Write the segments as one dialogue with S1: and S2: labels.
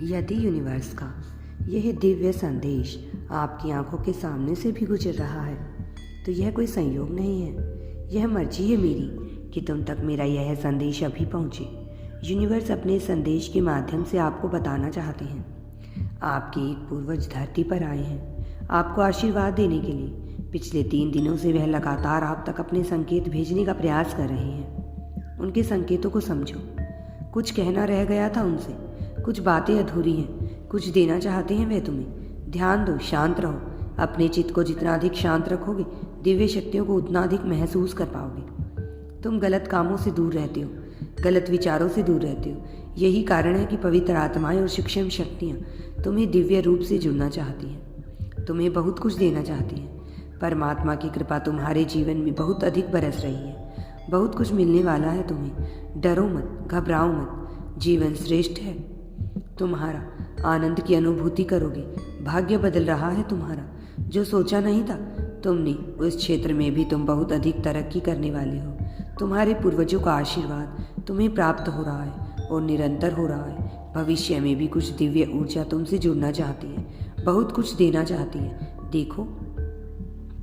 S1: यदि यूनिवर्स का यह दिव्य संदेश आपकी आंखों के सामने से भी गुजर रहा है तो यह कोई संयोग नहीं है। यह मर्जी है मेरी कि तुम तक मेरा यह संदेश अभी पहुँचे। यूनिवर्स अपने संदेश के माध्यम से आपको बताना चाहते हैं। आपके एक पूर्वज धरती पर आए हैं आपको आशीर्वाद देने के लिए। पिछले 3 दिनों से वह लगातार आप तक अपने संकेत भेजने का प्रयास कर रहे हैं। उनके संकेतों को समझो। कुछ कहना रह गया था उनसे, कुछ बातें अधूरी हैं, कुछ देना चाहते हैं वे तुम्हें। ध्यान दो, शांत रहो। अपने चित्त को जितना अधिक शांत रखोगे दिव्य शक्तियों को उतना अधिक महसूस कर पाओगे। तुम गलत कामों से दूर रहते हो, गलत विचारों से दूर रहते हो। यही कारण है कि पवित्र आत्माएं और सूक्ष्म शक्तियाँ तुम्हें दिव्य रूप से जुड़ना चाहती हैं, तुम्हें बहुत कुछ देना चाहती हैं। परमात्मा की कृपा तुम्हारे जीवन में बहुत अधिक बरस रही है। बहुत कुछ मिलने वाला है तुम्हें। डरो मत, घबराओ मत। जीवन श्रेष्ठ है तुम्हारा। आनंद की अनुभूति करोगे। भाग्य बदल रहा है तुम्हारा। जो सोचा नहीं था तुमने, उस क्षेत्र में भी तुम बहुत अधिक तरक्की करने वाले हो। तुम्हारे पूर्वजों का आशीर्वाद तुम्हें प्राप्त हो रहा है और निरंतर हो रहा है। भविष्य में भी कुछ दिव्य ऊर्जा तुमसे जुड़ना चाहती है, बहुत कुछ देना चाहती है। देखो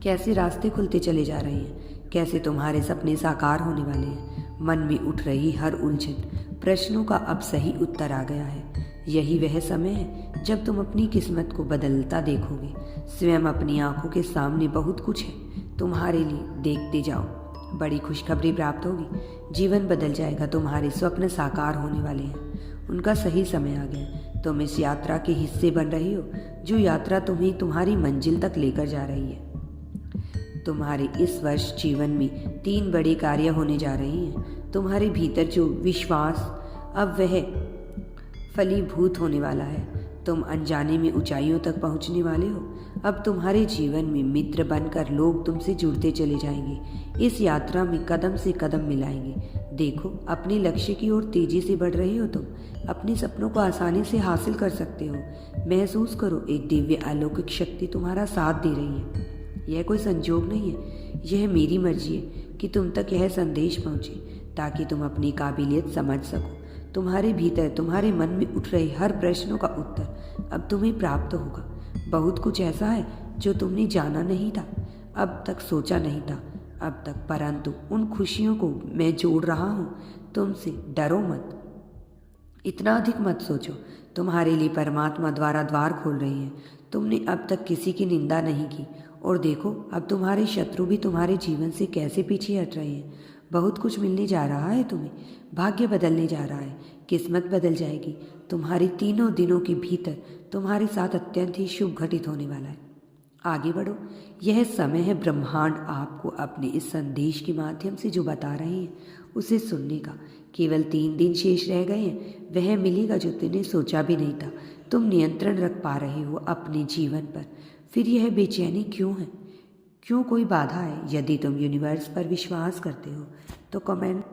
S1: कैसे रास्ते खुलते चले जा रहे हैं, कैसे तुम्हारे सपने साकार होने वाले हैं। मन में उठ रही हर उलझन प्रश्नों का अब सही उत्तर आ गया है। यही वह समय है जब तुम अपनी किस्मत को बदलता देखोगे। स्वयं अपनी आंखों के सामने बहुत कुछ है तुम्हारे लिए। देखते जाओ, बड़ी खुशखबरी प्राप्त होगी। जीवन बदल जाएगा। तुम्हारे स्वप्न साकार होने वाले हैं। उनका सही समय आ गया। तुम इस यात्रा के हिस्से बन रही हो, जो यात्रा तुम्हें तुम्हारी मंजिल तक लेकर जा रही है। तुम्हारे इस वर्ष जीवन में 3 बड़े कार्य होने जा रहे हैं। तुम्हारे भीतर जो विश्वास अब वह फलीभूत होने वाला है। तुम अनजाने में ऊंचाइयों तक पहुंचने वाले हो। अब तुम्हारे जीवन में मित्र बनकर लोग तुमसे जुड़ते चले जाएंगे। इस यात्रा में कदम से कदम मिलाएंगे। देखो अपने लक्ष्य की ओर तेजी से बढ़ रहे हो। तुम अपने सपनों को आसानी से हासिल कर सकते हो। महसूस करो, एक दिव्य अलौकिक शक्ति तुम्हारा साथ दे रही है। यह कोई संजोग नहीं है, यह मेरी मर्जी है कि तुम तक यह संदेश पहुंचे ताकि तुम अपनी काबिलियत समझ सको। तुम्हारे भीतर, तुम्हारे मन में उठ रहे हर प्रश्नों का उत्तर अब तुम्हें प्राप्त होगा। बहुत कुछ ऐसा है जो तुमने जाना नहीं था, अब तक सोचा नहीं था अब तक, परंतु उन खुशियों को मैं जोड़ रहा हूँ तुमसे। डरो मत, इतना अधिक मत सोचो। तुम्हारे लिए परमात्मा द्वारा द्वार खोल रही है। तुमने अब तक किसी की निंदा नहीं की और देखो अब तुम्हारे शत्रु भी तुम्हारे जीवन से कैसे पीछे हट रहे हैं। बहुत कुछ मिलने जा रहा है तुम्हें। भाग्य बदलने जा रहा है। किस्मत बदल जाएगी। तुम्हारी 3 दिनों के भीतर तुम्हारे साथ अत्यंत ही शुभ घटित होने वाला है। आगे बढ़ो। यह समय है ब्रह्मांड आपको अपने इस संदेश के माध्यम से जो बता रहे हैं उसे सुनने का। केवल 3 दिन शेष रह गए हैं। वह मिलेगा जो तुमने सोचा भी नहीं था। तुम नियंत्रण रख पा रहे हो अपने जीवन पर। फिर यह बेचैनी क्यों है? क्यों कोई बाधा है? यदि तुम यूनिवर्स पर विश्वास करते हो तो कमेंट